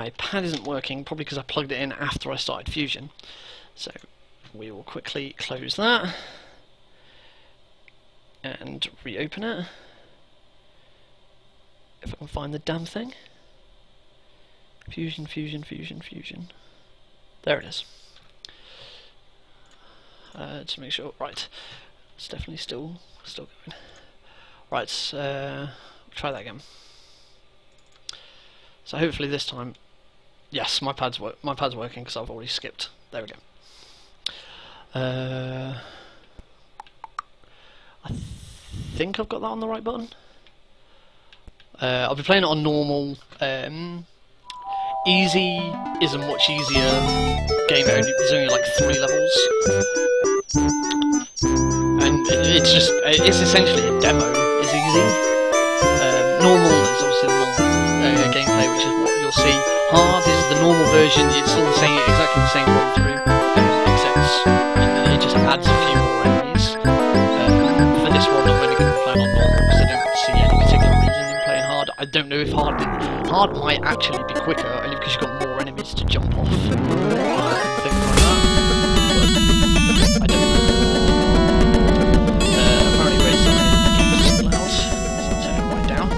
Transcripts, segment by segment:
my pad isn't working, probably because I plugged it in after I started Fusion. So we will quickly close that and reopen it. If I can find the damn thing. Fusion. There it is. To make sure, right, it's definitely still going. Right, try that again. So hopefully this time, yes, my pad's working because I've already skipped. There we go. I think I've got that on the right button. I'll be playing it on normal. Easy is a much easier game. There's only like 3 levels, and it's essentially a demo. It's easy. Normal is obviously the normal gameplay, which is what you'll see. Hard is the normal version. It's still the same, exactly the same run through, except it just adds a few more enemies. For this one, I'm only going to play on normal because I don't see any particular reason in playing hard. I don't know if hard might actually be quicker, only because you've got more enemies to jump off. Things like that. But I don't know. Apparently Red Side is loud, so I'll turn it right down.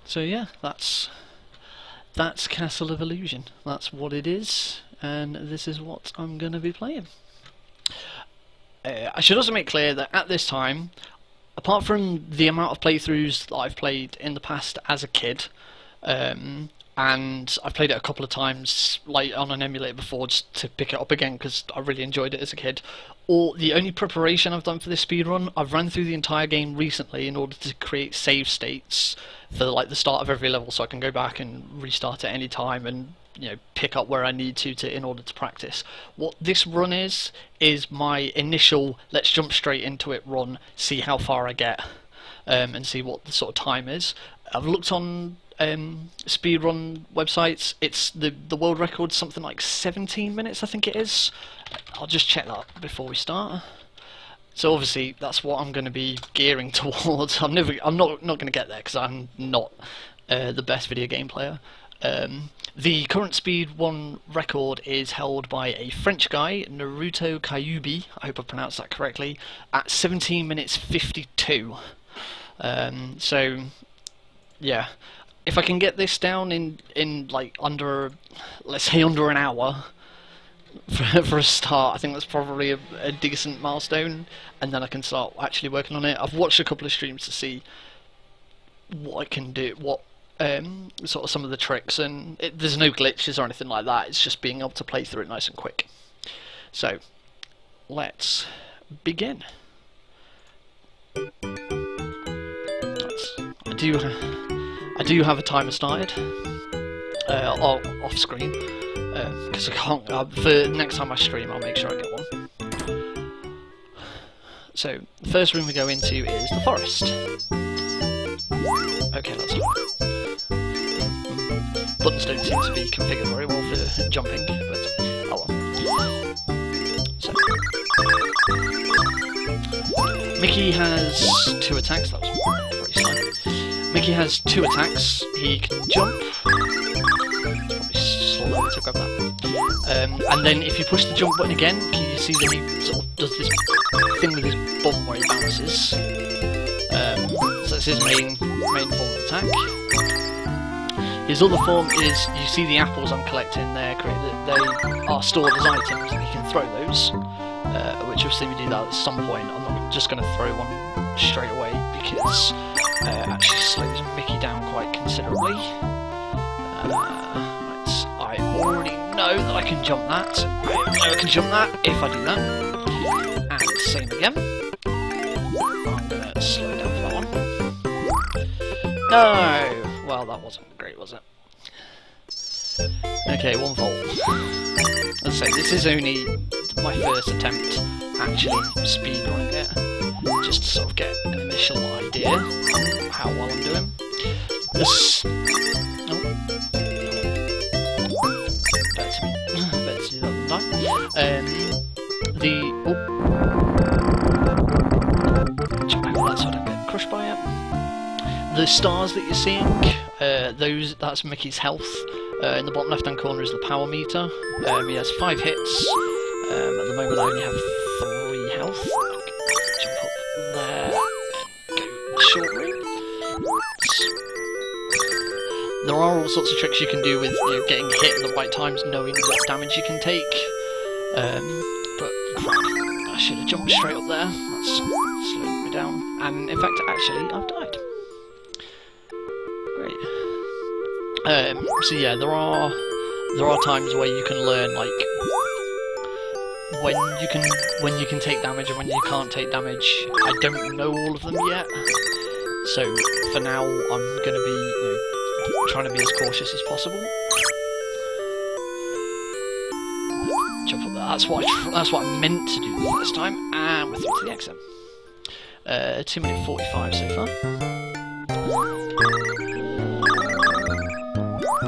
So yeah, that's Castle of Illusion. That's what it is, and this is what I'm going to be playing. I should also make clear that at this time, apart from the amount of playthroughs that I've played in the past as a kid, and I've played it a couple of times like on an emulator before just to pick it up again because I really enjoyed it as a kid, or the only preparation I've done for this speedrun, I've ran through the entire game recently in order to create save states for like the start of every level, so I can go back and restart at any time and, you know, pick up where I need to in order to practice. What this run is my initial let's jump straight into it run, see how far I get, and see what the sort of time is. I've looked on speedrun websites. It's the world record, something like 17 minutes I think it is. I'll just check that before we start. So obviously that's what I'm going to be gearing towards. I'm not going to get there because I'm not the best video game player. The current speedrun record is held by a French guy, Naruto Kyubi, I hope I pronounced that correctly, at 17 minutes 52. So yeah, if I can get this down in like under, let's say under an hour for a start, I think that's probably a decent milestone, and then I can start actually working on it. I've watched a couple of streams to see what I can do, sort of some of the tricks, and there's no glitches or anything like that. It's just being able to play through it nice and quick. So let's begin. I do have a timer started off screen because I can't. For next time I stream, I'll make sure I get one. So the first room we go into is the forest. Okay, that's fine. Buttons don't seem to be configured very well for jumping, but oh well. So Mickey has 2 attacks. That was pretty slow. Mickey has 2 attacks. He can jump. Probably slow to grab that. And then if you push the jump button again, you see that he sort of does this thing with his bum where he bounces. So that's his main form of attack. His other form is, you see the apples I'm collecting there, they are stored as items and you can throw those, which obviously we do that at some point. I'm not just going to throw one straight away because it actually slows Mickey down quite considerably. I already know that I can jump that. I know I can jump that if I do that. And same again. I'm going to slow down for that one. No! Well, that wasn't great, was it? Okay, 1 volt. Let's say this is only my first attempt actually speedrunning it, just to sort of get an initial idea of how well I'm doing. This. Oh. Better to do that than so I don't get crushed by it. The stars that you're seeing, that's Mickey's health. In the bottom left-hand corner is the power meter. He has 5 hits. At the moment, I only have 3 health. Jump up there and go short route. There are all sorts of tricks you can do with getting hit at the right times, knowing what damage you can take. But I should have jumped straight up there. That's slowed me down. And in fact, actually, I've died. Great. So yeah, there are times where you can learn like when you can take damage and when you can't take damage. I don't know all of them yet, so for now I'm going to be trying to be as cautious as possible. Jump up there. That's what I meant to do the first time, and we're through to the exit. 2 minutes 45 so far.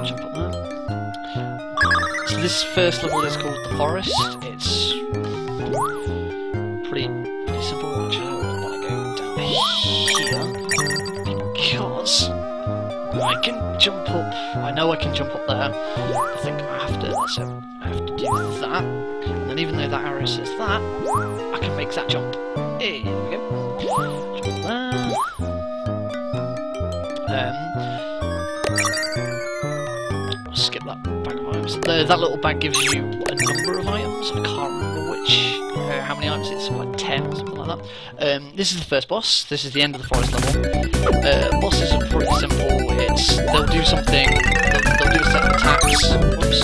Jump up there. So this first level is called the Forest. It's pretty simple. Actually, I want to go down here because I can jump up. I know I can jump up there. I think I have to. That's it. I have to do that. And then even though that arrow says that, I can make that jump. Here we go. Jump there. I'll skip that bag of items. That little bag gives you a number of items. I can't remember how many items it's, like 10 or something like that. This is the first boss. This is the end of the forest level. Bosses are pretty simple. They'll do something. They'll do a set of attacks. Whoops.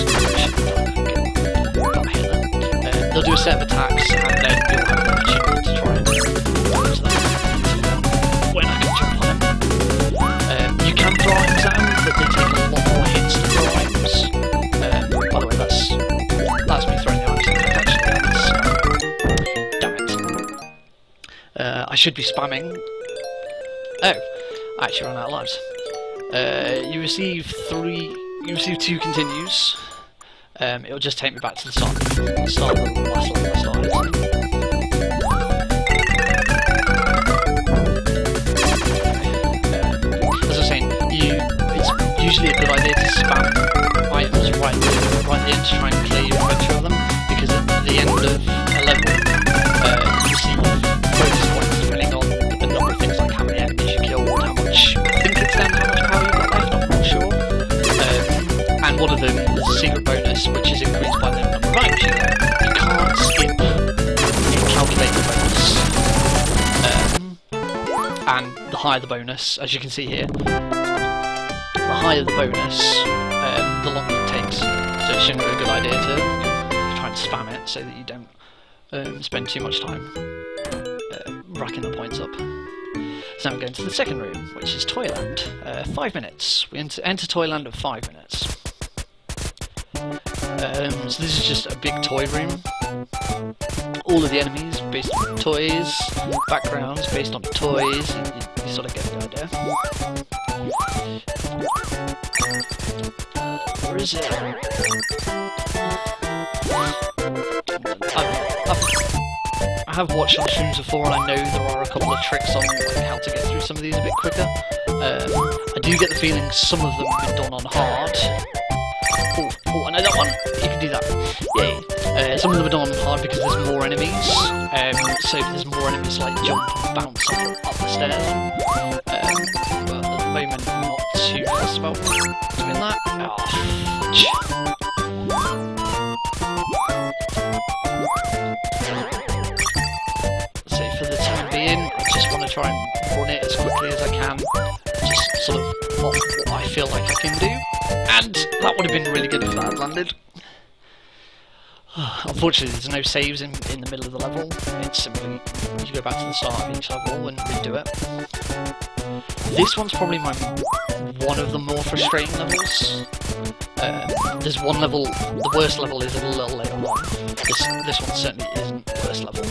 They'll do a set of attacks, and then you'll have an opportunity to try and dodge them when I can jump on them. You can throw items at them, but they take a lot more hits to throw items. By the way, that's me throwing the items. Damn it. I should be spamming. Oh, I actually ran out of lives. You receive 2 continues. It'll just take me back to the start of the last level I started. As I was saying, it's usually a good idea to spam items right at the end to try and clear your inventory of them, because at the end of a level, you receive bonus points depending on a number of things like how many enemies you killed, how much. I think it's down to how much power you've got left, I'm not sure. And one of them is a secret bonus, which is increased by the number of items you get. You can't skip calculate the bonus. And the higher the bonus, as you can see here, the higher the bonus, the longer it takes. So it's generally a good idea to try and spam it so that you don't spend too much time racking the points up. So now we're going to the second room, which is Toyland. 5 minutes. We enter Toyland at 5 minutes. So this is just a big toy room. All of the enemies based on toys, backgrounds based on toys. You sort of get the idea. Where is it? I have watched on streams before, and I know there are a couple of tricks on how to get through some of these a bit quicker. I do get the feeling some of them have been done on hard. Oh, I know that one! You can do that. Yay! Some of them are done on hard because there's more enemies. So there's more enemies like jump and bounce up the stairs. But at the moment I'm not too fussed about doing that. Oh, fudge. So for the time being, I just want to try and run it as quickly as I can. Just sort of what I feel like I can do. And that would have been really good if that had landed. Unfortunately, there's no saves in the middle of the level. It's simply you go back to the start of each level and redo it. This one's probably one of the more frustrating levels. There's one level, the worst level is a little later on. This one certainly isn't the worst level.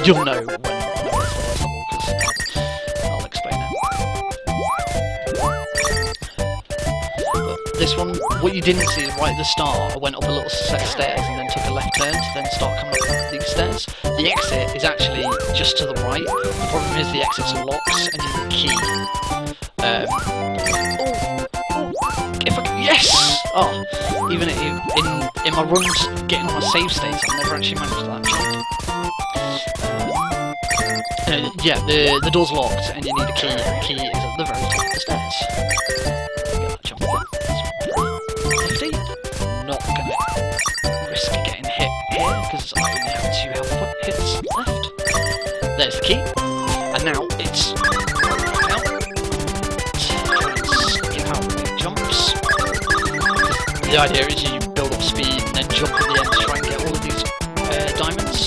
You'll know when it's the worst level because I'll explain it. But this one, what you didn't see is right at the start, I went up a little set of stairs and then took a left turn to then start coming up these stairs. The exit is actually just to the right. The problem is the exit's locks and you need a key. If I can, yes! Oh, even in my runs getting on my save states, I've never actually managed that jump. Yeah, the door's locked and you need a key, and the key is at the very top of the stairs. Get that jump there. That's 50. Not gonna risk getting hit here because I only have 2 health hits left. There's the key, and now it's out. Skip out the jumps. The idea is you build up speed and then jump at the end to try and get all of these diamonds.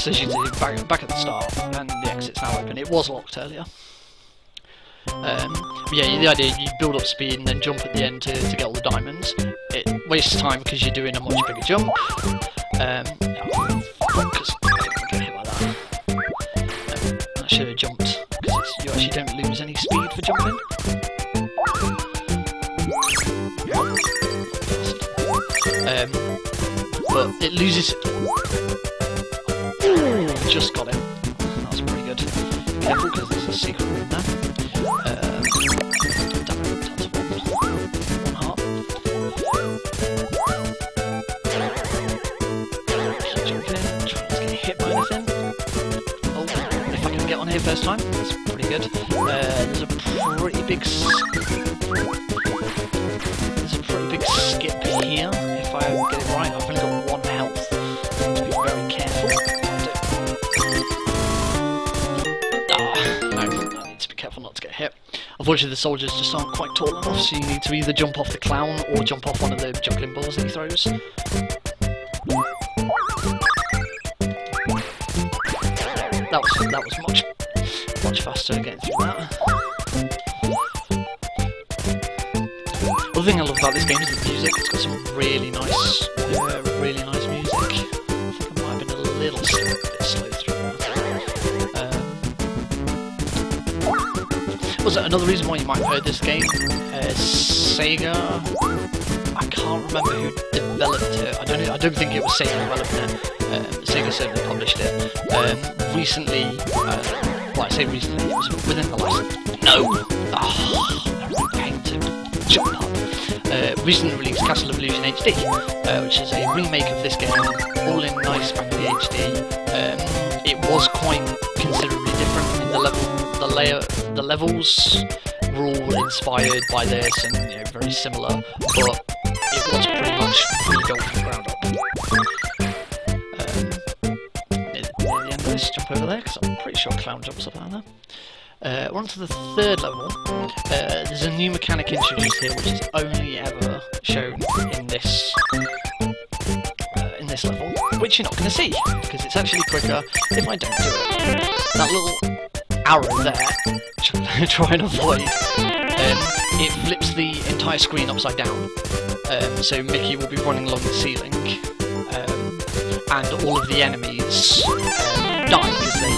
So as you can see, back at the start, and the exit's now open. It was locked earlier. But yeah, the idea is you build up speed and then jump at the end to get all the diamonds. It wastes time because you're doing a much bigger jump. Because I didn't get hit by that. I should have jumped, because you actually don't lose any speed for jumping. But it loses... Just got it. That was pretty good. Careful because there's a secret room there. Damn it, that's one heart. Keep jumping, trying not to get hit by anything. Oh, if I can get on here first time, that's pretty good. There's a pretty big skip here. If I get it right, I've only got 1 health. I need to be very careful. Careful not to get hit. Unfortunately, the soldiers just aren't quite tall enough, so you need to either jump off the clown or jump off one of the juggling balls that he throws. That was much faster getting through that. The thing I love about this game is the music. It's got some really nice music. I think I might have been a little bit slow through that. Was that another reason why you might have heard this game? Sega. I can't remember who developed it. I don't think it was Sega developing it. Sega certainly published it. Recently, well, I say recently, it was within the last. No. Pain to jump up. Recently released Castle of Illusion HD, which is a remake of this game, all in nice spangly HD. It was quite considerably different in the levels were all inspired by this and very similar, but it was pretty much rebuilt from the ground up. Near the end of this, jump over there because I'm pretty sure clown jumps up down there. We're on to the 3rd level. There's a new mechanic introduced here which is only ever shown in this level, which you're not going to see because it's actually quicker if I don't do it. That little arrow there, try and avoid, it flips the entire screen upside down. So Mickey will be running along the ceiling, and all of the enemies die because they...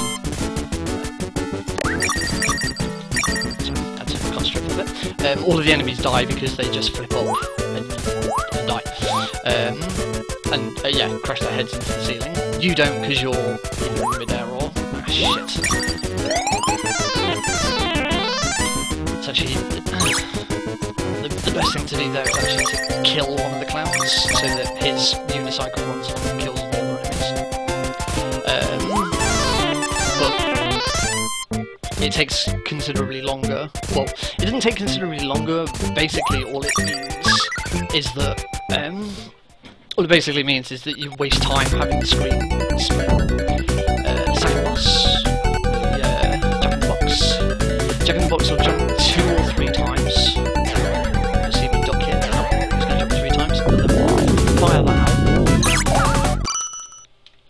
Sorry, I had to concentrate for a bit. All of the enemies die because they just flip up and die. Yeah, crash their heads into the ceiling. You don't because you're either in mid-air or... Ah, shit. It's actually... The best thing to do there is actually to kill one of the clowns so that his unicycle runs along and kills all the other enemies. But it takes considerably longer. Well, it doesn't take considerably longer. Basically, all it means is that all it basically means is that you waste time having the screen spin. Second boss, Jack in the Box will jump 2 or 3 times. You'll see me duck here now. He's going to jump 3 times and then fire that out.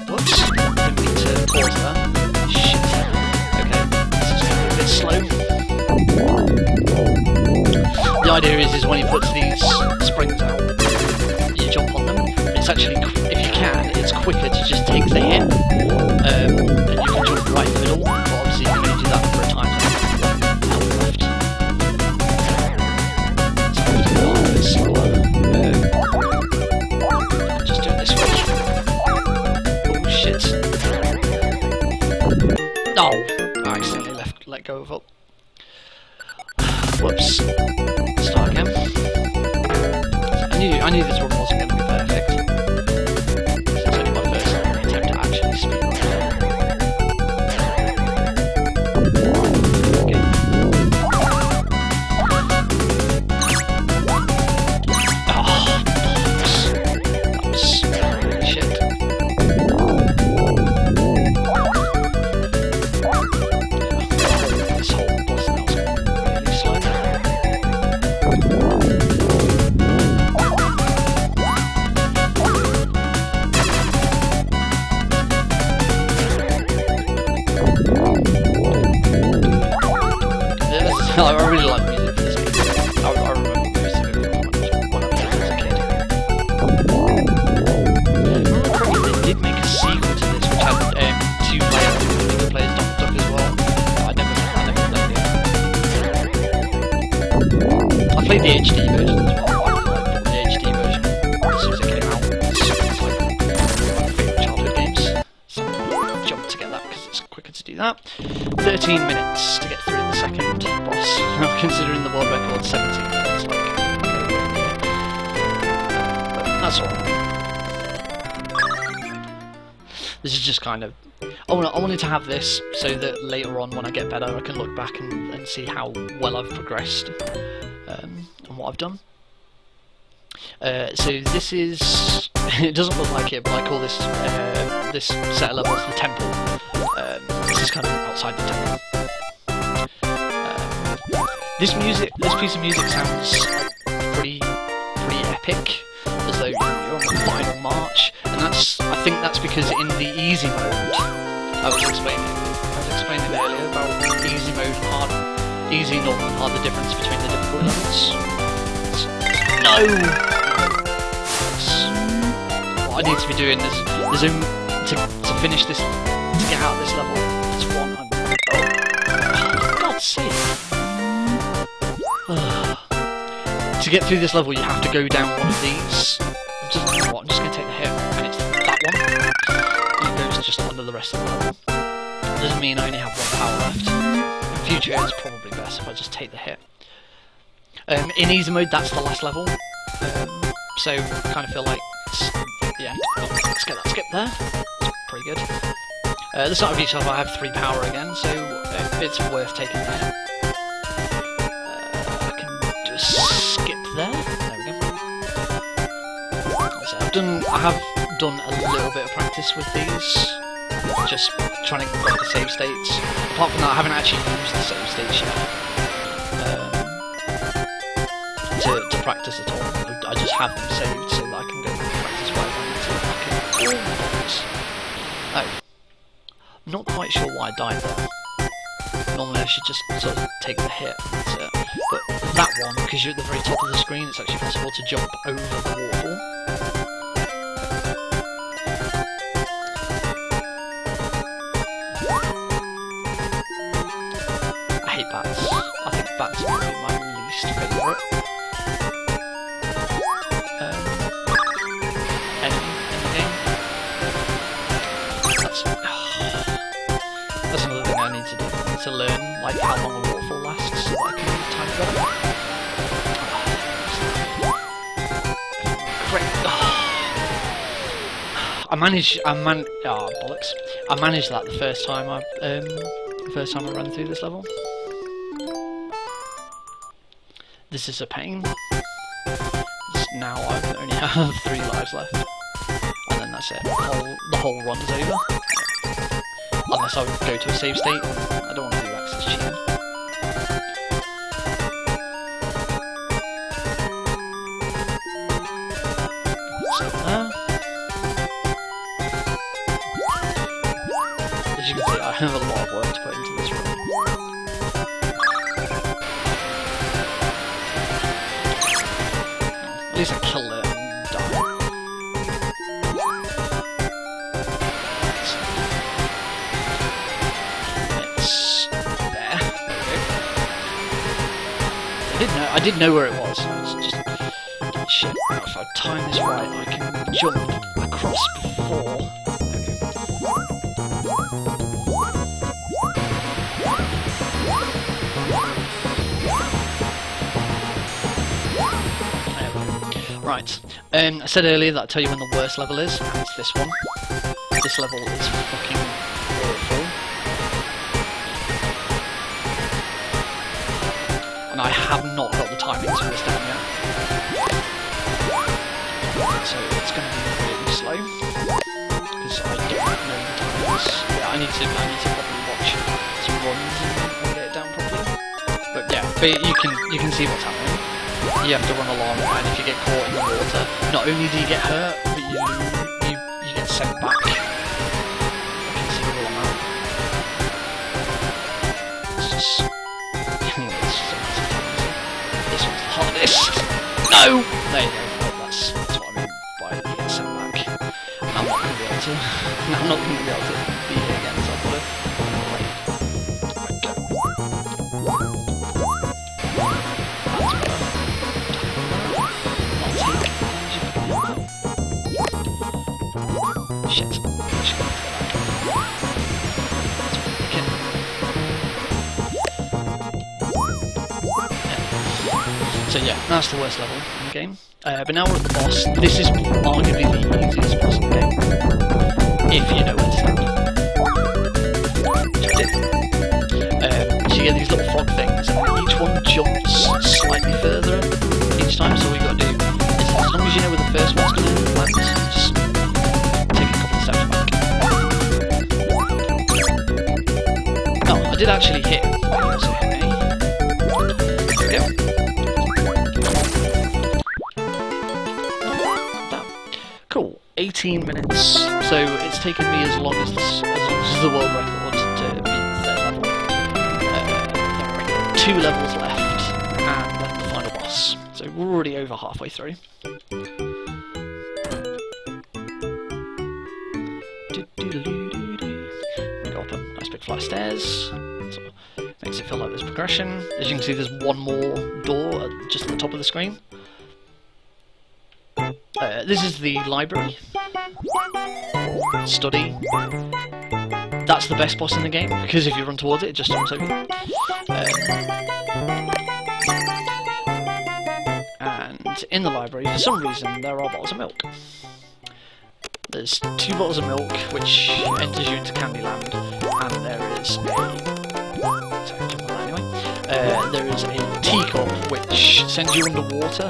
Whoops, didn't mean to pause that. Shit. Okay, this is going to be a bit slow. The idea is when he puts these springs out, you jump on them. It's actually, if you can, it's quicker to just take the hit, and you can jump right in the middle, but obviously you can only do that for a time. go with up. Whoops. Start again. I knew this one wasn't going to be perfect. This is only my first attempt to actually speedrun. I really like music for this game. I remember most of it when I played as a kid. They did make a sequel to this, which had two players, Duck as well. I never I played the HD version as well. I bought the HD version as soon as it came out. It's like one of my favourite childhood games. So I jumped to get that because it's quicker to do that. 13 minutes to get through the second boss. Now considering the world record 17 minutes, like, but that's alright. This is just kind of... I wanted to have this so that later on when I get better I can look back and see how well I've progressed and what I've done. So this is... it doesn't look like it, but I call this this set of levels the temple. This is kind of outside the temple. This piece of music sounds pretty epic, as though you're on the final march, and I think that's because in the easy mode, I was explaining earlier about easy mode and hard, easy, normal, and hard, the difference between the difficulty levels. No. What I need to be doing is to finish this, to get out of this level. It's 100. Oh, for God's sake. To get through this level you have to go down one of these. I'm just going to take the hit, and it's that one. It goes just under the rest of the level. Doesn't mean I only have one power left. In future it's probably best if I just take the hit. In easy mode that's the last level. So I kind of feel like it's the end. Let's get that skip there. That's pretty good. The start of each level I have 3 power again, so it's worth taking the hit. Skip there. There we go. So I have done a little bit of practice with these, just trying to grab the save states. Apart from that, I haven't actually used the save states yet to practice at all. I just have them saved so that I can go and practice whatever I need to. Oh, not quite sure why I died there. Normally I should just sort of take the hit. That's it. But that one, because you're at the very top of the screen, it's actually possible to jump over the waterfall. I hate bats. I think bats are probably my least favourite enemy in the game. That's another thing I need to do. I need to learn like how long a waterfall lasts so that I can time it better. I managed that the first time I ran through this level. This is a pain. Now I only have 3 lives left, and then that's it. The whole run is over. Unless I go to a save state. I don't want to do access cheating. As you can see, I have a lot of work to put into this run. At least I killed it and died. It's there. I did know where it was. It's just shit. If I time this right, I can jump across before. Right, I said earlier that I'd tell you when the worst level is, and it's this one. This level is fucking awful. And I have not got the timing to this down yet. So it's going to be really slow. Because I don't know the timings. Yeah, I need to probably watch some runs and get it down properly. But yeah, you can see what's happening. You have to run along, and if you get caught in the water, not only do you get hurt, but you get sent back. I can see all on that. It's just so this one's the hardest. No! There you go. That's what I mean by getting sent back. I'm not going to be able to. I'm not going to be able to be here again, so I've got to. Shit. So yeah, that's the worst level in the game. But now we're at the boss. This is arguably the easiest boss in the game. If you know where to stand. So you get these little frog things, and each one jumps slightly further each time, so all you got to do is, as long as you know where the first one's going to land, just take a couple of steps back. Oh, I did actually hit. So hit me. There we go. Cool. 18 minutes. So it's taken me as long as the world record to beat the third level. There are 2 levels left, and then the final boss. So we're already over halfway through. We go up a nice big flight of stairs. So makes it feel like there's progression. As you can see, there's one more door just at the top of the screen. This is the library. Study. That's the best boss in the game, because if you run towards it, it just jumps over you. And in the library, for some reason, there are bottles of milk. There's 2 bottles of milk, which enters you into Candyland, and there is a... Sorry, jump on that anyway. There is a teacup, which sends you underwater,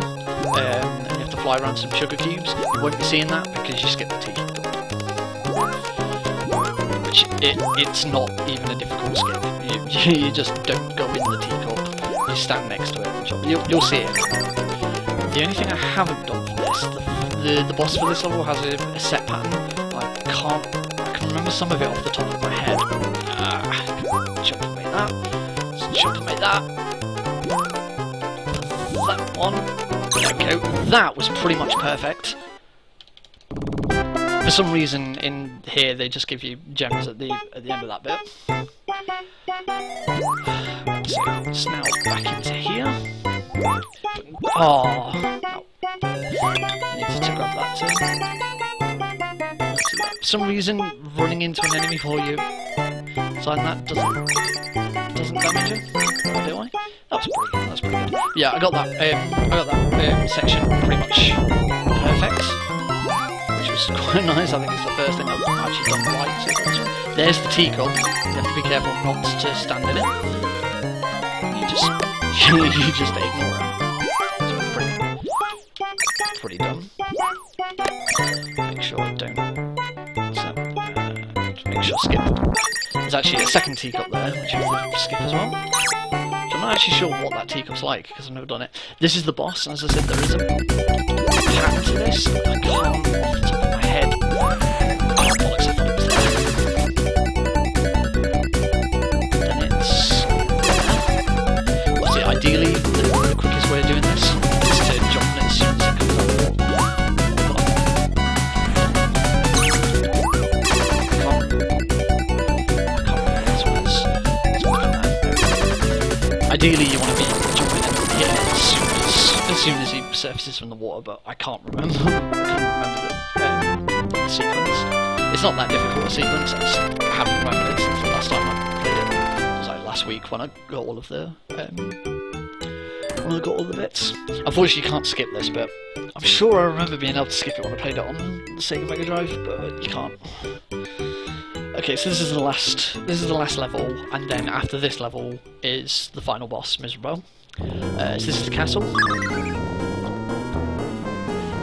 and you have to fly around some sugar cubes. You won't be seeing that, because you skip the teacup. Which, it's not even a difficult skip. You just don't go in the teacup, you stand next to it, and you'll see it. The only thing I haven't done for this, the boss for this level has a set pattern. I can remember some of it off the top of my head. Jump and make that. Jump and make that. That one. There we go. That was pretty much perfect. For some reason in here they just give you gems at the end of that bit. So it's now back into here. Oh, no. Need to grab that too. For some reason, running into an enemy before you sign that doesn't damage him. No idea why. That's pretty good. Yeah, I got that section pretty much perfect, which was quite nice. I think it's the first thing I've actually done right. So there's the teacup. You have to be careful not to stand in it. You just ignore it. Pretty dumb. Make sure I don't. Make sure skip. There's actually a second teacup there, which you can skip as well. So I'm not actually sure what that teacup's like because I've never done it. This is the boss, and as I said, there is a pattern to this. I can't off the top of my head. Oh, bollocks, I thought it was there. Then it's. What's it? Ideally, the quickest way of doing this is to jump on it as soon as it comes up. Ideally, you want to be jumping in here as soon as he surfaces from the water, but I can't remember. I couldn't remember the sequence. It's not that difficult a sequence. I just haven't remembered it since the last time I played it. It was like last week when I got all of the Well, I've got all the bits. Unfortunately, you can't skip this bit. I'm sure I remember being able to skip it when I played it on the Sega Mega Drive, but you can't. Okay, so this is the last level, and then after this level is the final boss, Miserable. So this is the castle.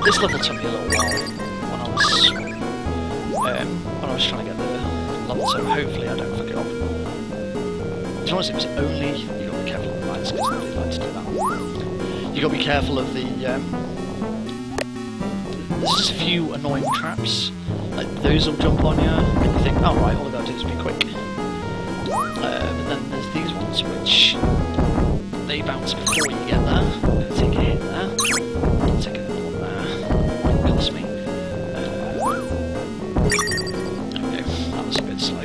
This level took me a little while when I was trying to get the level, so hopefully I don't fuck it up. To be honest, it was only, you got to be careful of the lights because nobody likes to do that. You got to be careful of the there's just a few annoying traps, like those will jump on you, and you think, oh right, all I've got to do is be quick. But then there's these ones which they bounce before you get there. Take a hit there, take another one there. Goodness me. Okay, that was a bit slow.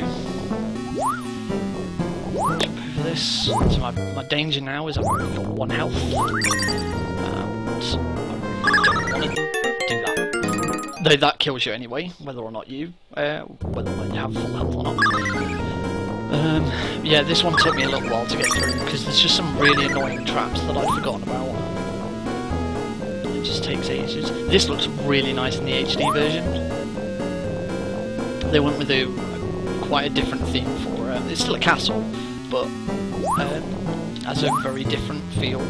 Jump over this. So my danger now is I've only got 1 health, and I really don't want to do that. Though that kills you anyway, whether or not you have full health or not. Yeah, this one took me a little while to get through because there's just some really annoying traps that I'd forgotten about. It just takes ages. This looks really nice in the HD version. They went with quite a different theme for it. It's still a castle, but has a very different feel.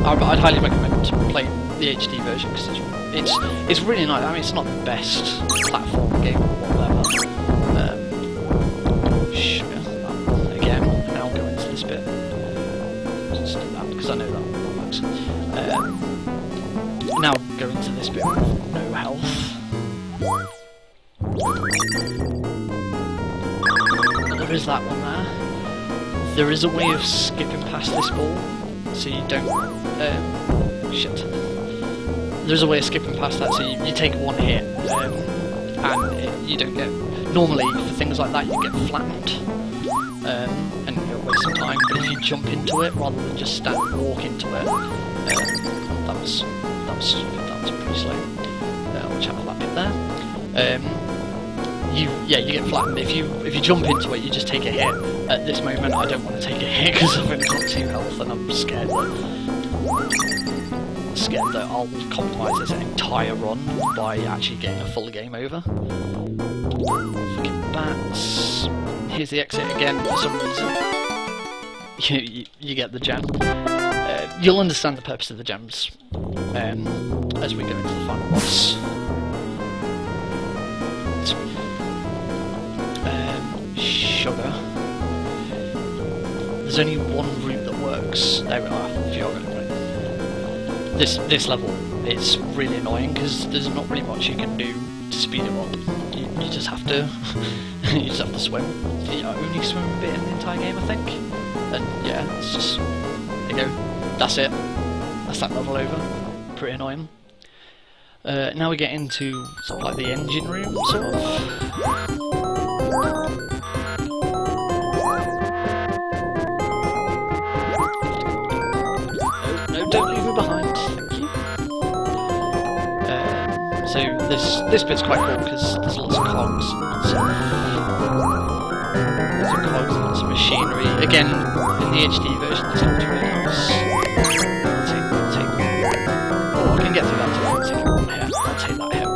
I'd highly recommend playing the HD version because it's really nice. I mean, it's not the best platform game or whatever. Sugar. Again, and I'll go into this bit. Just do that because I know that works. Now go into this bit with no health. There is that one there. There is a way of skipping past this ball, so you don't. Shit. There's a way of skipping past that, so you take 1 hit, and you don't get. Normally, for things like that, you get flattened, and you'll waste some time. But if you jump into it rather than just walk into it, that was stupid. That was pretty slow. Watch out for that bit there. You get flattened. If you jump into it, you just take a hit. At this moment, I don't want to take a hit because I've only got 2 health, and I'm scared that I'll compromise this entire run by actually getting a full game over. Fucking bats. Here's the exit again for some reason. You get the gem. You'll understand the purpose of the gems as we go into the final boss. Sugar. There's only one route that works. There we are. If you're going to play. This level is really annoying because there's not really much you can do to speed it up. You just have to swim. You only swim a bit in the entire game, I think. And yeah, it's just there you go. That's it. That's that level over. Pretty annoying. Now we get into sort of like the engine room, sort of. No, don't leave me behind. Thank you. So this bit's quite cool because there's lots of cogs and stuff. Lots of cogs and lots of machinery. Again, in the HD version, this looks really nice. Oh, I can get through that too. I'll take one hit. I'll take that hit.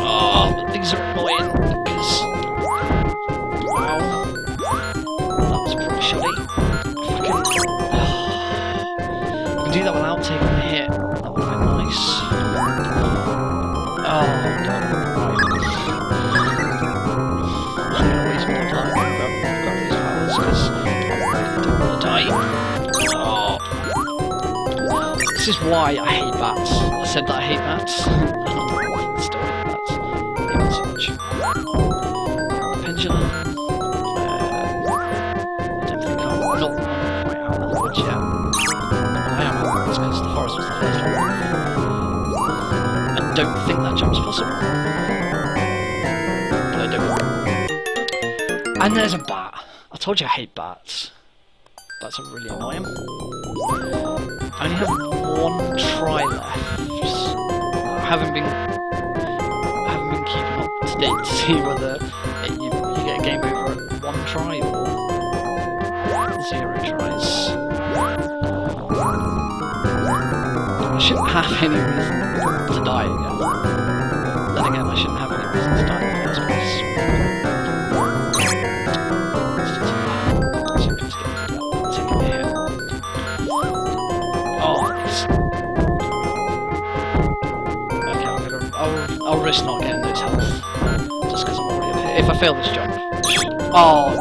Oh, but these are annoying because wow, that was pretty shoddy. I can do that without taking a hit. That would have been nice. Oh god, right. I'm just going to waste more time and grab these flowers because I don't want to die. Oh. This is why I hate bats. I said that I hate bats. Still hate bats. I hate them so much. Pendulum. I don't think I'm not quite out of the woods yet. I am out of the woods because the forest was the first one. I don't think that jump's possible. But I don't. And there's a bat. I told you I hate bats. Bats are really annoying. I only have 1 try left. I haven't been keeping up to date to see whether you get a game over at 1 try or 0 tries. shouldn't have any reason to die again. Then again, I shouldn't have any reason to die in the first place. I'll risk not getting those health, just because I'm already up here. If I fail this jump... Oh!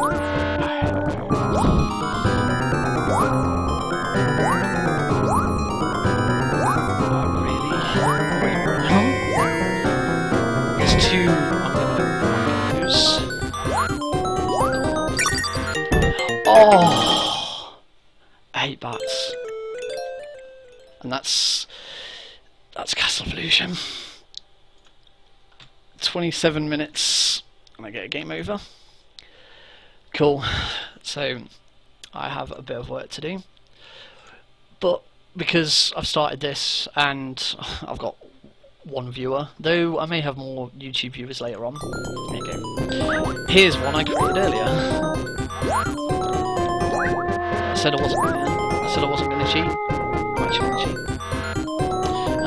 Really? There's two I'm gonna lose. Oh! 8 bats. And that's Castle of Illusion. 27 minutes and I get a game over. Cool. So I have a bit of work to do, but because I've started this and I've got 1 viewer, though I may have more YouTube viewers later on. There you go. Here's one I created earlier. I said I wasn't going to cheat. I'm actually going to cheat.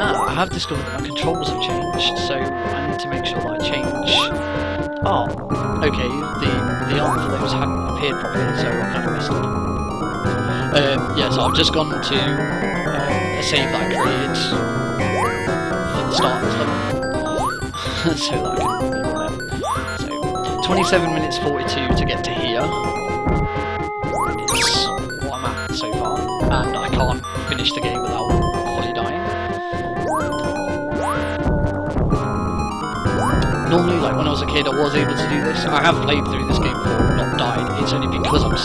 I have discovered that my controls have changed, so I need to make sure that I change... Oh, okay, the arm for those hadn't appeared properly, so I kind of messed up. Yeah, so I've just gone to a save that I created for the start of this level, so that I can rerun it. So, 27 minutes 42 to get to here is what I'm at so far, and I can't finish the game without fully dying. Normally, like when I was a kid, I was able to do this. I have played through this game before and not died. It's only because I'm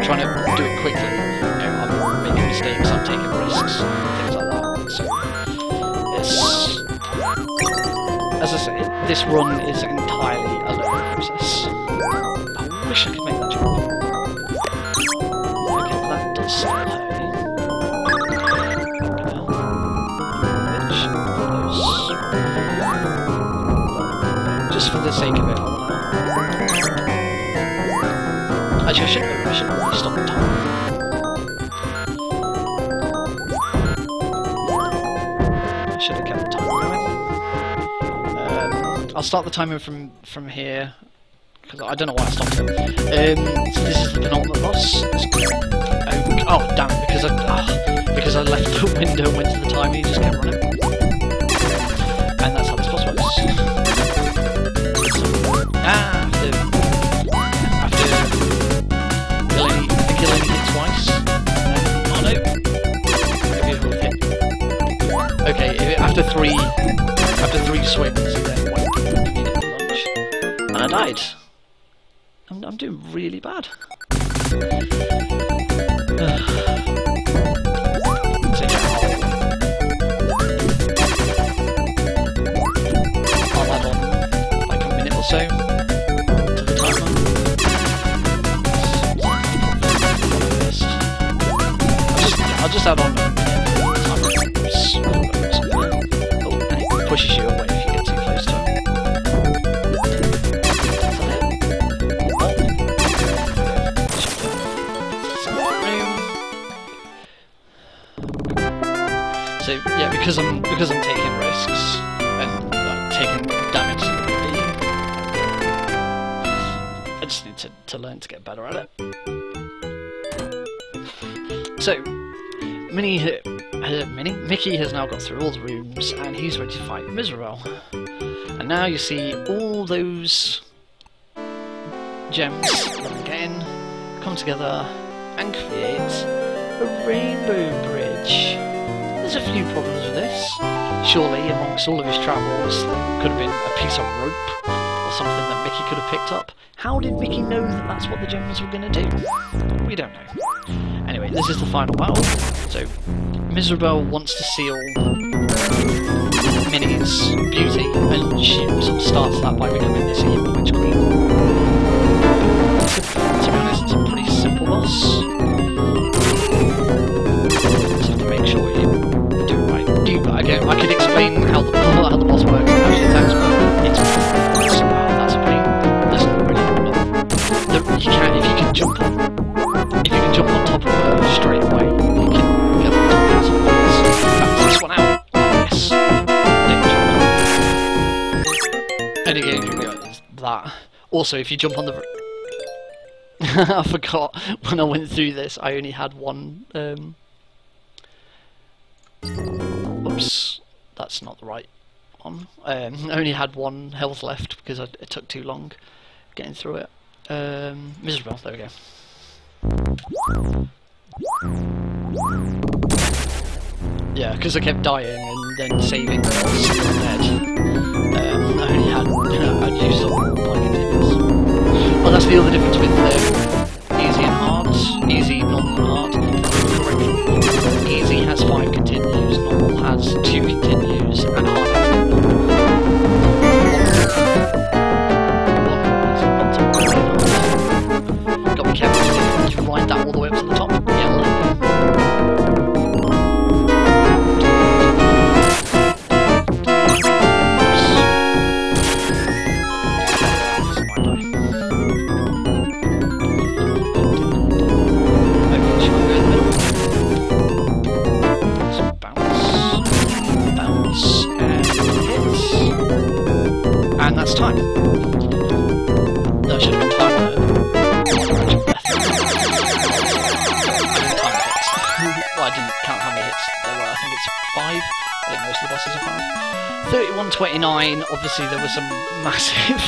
trying to do it quickly. You know, I'm making mistakes, I'm taking risks, things like that. So it's, as I say, this run is entirely a learning process. I wish I could make that jump. Okay, that does still hurt. Just for the sake of it, I want to... Actually, I should really stop the time. I should have kept the timer going. I'll start the timer from here, because I don't know why I stopped it. So this is the penultimate boss. Oh damn it, because I left the window and went to the timer, he just kept running. And that's how this boss works. After killing it twice. Oh no! Okay, after three swings, and then one immediately lunge, and I died. I'm doing really bad. So yeah, I'll add on like a minute or so. I'll just add on a minute. Oh, and it pushes you away if you get too close to it. So yeah, because I'm taking risks and taking damage, I just need to learn to get better at it. So. Mickey has now got through all the rooms and he's ready to fight Miserable. And now you see all those gems that I'm getting come together and create a rainbow bridge. There's a few problems with this. Surely amongst all of his travels there could have been a piece of rope or something that Mickey could have picked up. How did Mickey know that that's what the gems were going to do? We don't know. Anyway, this is the final battle. So, Miserable wants to seal Minnie's beauty, and she sort of starts that by becoming this evil witch queen. To be honest, it's a pretty simple boss. Just have to make sure you do it right. I could explain how the boss works and how she attacks, but it's that's a pain. That's not really if you can jump on top of her straight away, you can get on top of this one out. Also, if you jump on the... I forgot, when I went through this, I only had one... Oops, that's not the right one. I only had one health left because it took too long getting through it. Miserable, there we go. Yeah, because I kept dying and then saving while I was still dead. I only had... I'd used up my continues. Well, that's the other difference with easy and hard. Easy, normal, and hard. Correct. Easy has 5 continues, normal has 2 continues, and hard has 1. Got to be careful to ride that all the way up to the top. And that's time. That should have been time. Well, I didn't count how many hits there were. I think it's 5. I think most of the bosses are 5. 31:29. Obviously, there were some massive,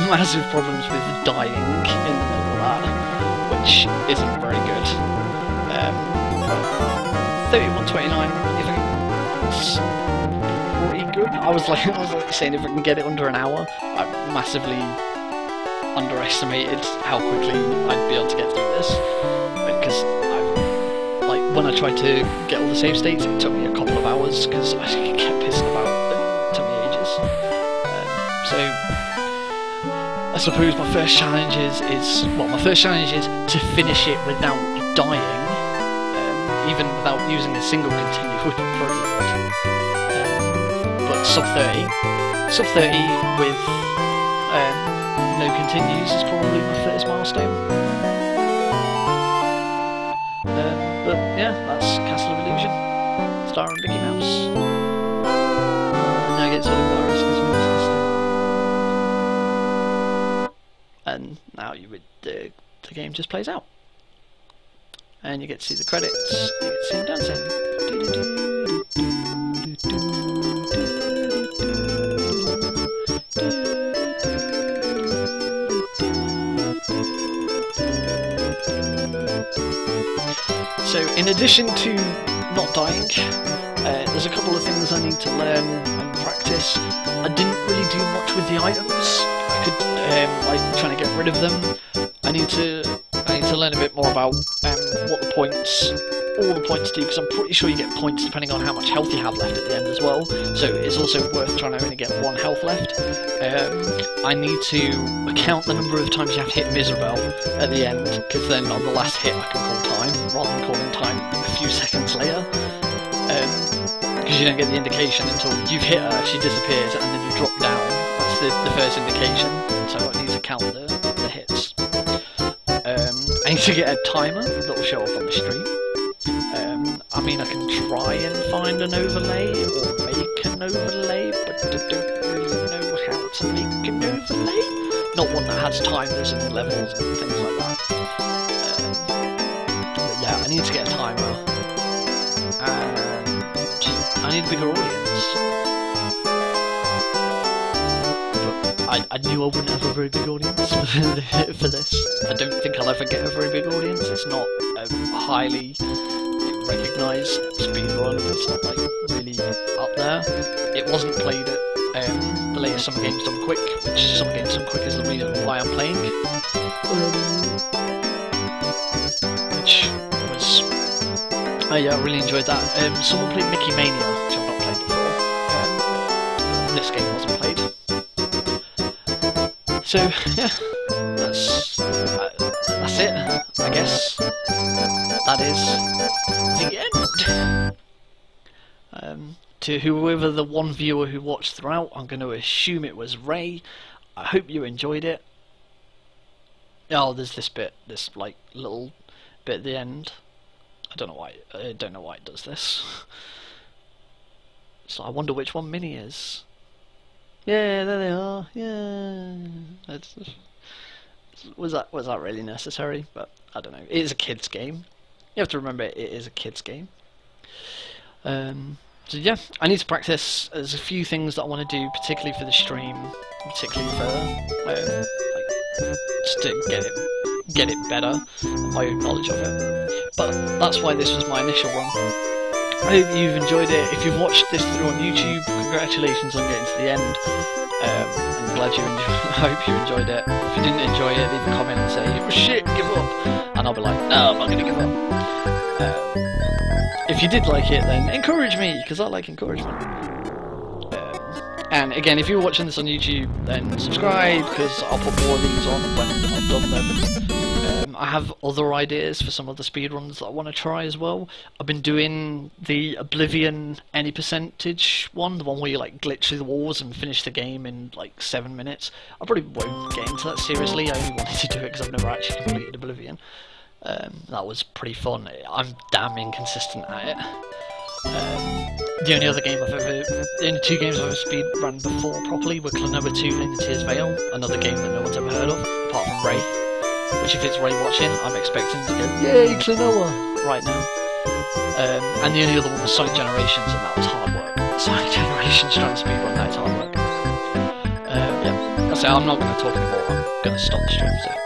massive problems with dying in the middle of that, which isn't very good. 31:29. If it's pretty good. I was like saying if I can get it under an hour. I massively underestimated how quickly I'd be able to get through this, because when I tried to get all the save states, it took me a couple of hours because I kept pissing about. It took me ages. So I suppose my first challenge is to finish it without dying, even without using a single continue would be pretty good. But sub 30 with no continues is probably my first milestone. But yeah, that's Castle of Illusion, starring Mickey Mouse. And I get so embarrassed because we and now the game just plays out. And you get to see the credits, and you get to see him dancing. So, in addition to not dying, there's a couple of things I need to learn and practice. I didn't really do much with the items. I could, like, trying to get rid of them. I need to learn a bit more about what all the points do, because I'm pretty sure you get points depending on how much health you have left at the end as well. So it's also worth trying to only get 1 health left. I need to count the number of times you have to hit Miserable at the end, because then on the last hit I can call time, rather than calling time a few seconds later. Because you don't get the indication until you've hit her, she disappears, and then you drop down. That's the first indication, so I need to count the hits. I need to get a timer that will show up on the stream. I mean, I can try and find an overlay, or make an overlay, but I don't really know how to make an overlay. Not one that has timers and levels and things like that. But yeah, I need to get a timer, and I need a bigger audience. But I knew I wouldn't have a very big audience for this. I don't think I'll ever get a very big audience. It's not highly recognised speedrun. It's not like really up there. It wasn't played at the latest Summer Games Done Quick, which Summer Games Done Quick is the reason why I'm playing. Which was... oh yeah, I really enjoyed that. Someone played Mickey Mania, which I've not played before. This game wasn't played. So yeah, that's it, I guess. That is the end. To whoever the one viewer who watched throughout, I'm going to assume it was Ray. I hope you enjoyed it. Oh, there's this bit, this like little bit at the end. I don't know why it does this. So I wonder which one Minnie is. Yeah, there they are. Yeah. That's, was that really necessary? But I don't know. It is a kids game. You have to remember it is a kids game. So yeah, I need to practice. There's a few things that I want to do, particularly for the stream, particularly for just to get it better, my own knowledge of it. But that's why this was my initial run. I hope you've enjoyed it. If you've watched this through on YouTube, congratulations on getting to the end. I'm glad you enjoyed. I hope you enjoyed it. If you didn't enjoy it, leave a comment and say, "Oh shit, give up," and I'll be like, "No, I'm not gonna give up." If you did like it, then encourage me, because I like encouragement. And again, if you're watching this on YouTube, then subscribe, because I'll put more of these on when I've done them. I have other ideas for some of the speedruns that I want to try as well. I've been doing the Oblivion any percentage one, the one where you like glitch through the walls and finish the game in like 7 minutes. I probably won't get into that seriously. I only wanted to do it because I've never actually completed Oblivion. That was pretty fun. I'm damn inconsistent at it. The only two games I've ever speedrun before properly were Klonoa 2 and Tears Veil, another game that no one's ever heard of, apart from Ray. Which, if it's Ray watching, I'm expecting to go, "Yay, Klonoa!" right now. And the only other one was Sonic Generations, and that was hard work. Sonic Generations trying to speedrun, that is hard work. Yeah, that's it. I'm not going to talk anymore. I'm going to stop the stream. So.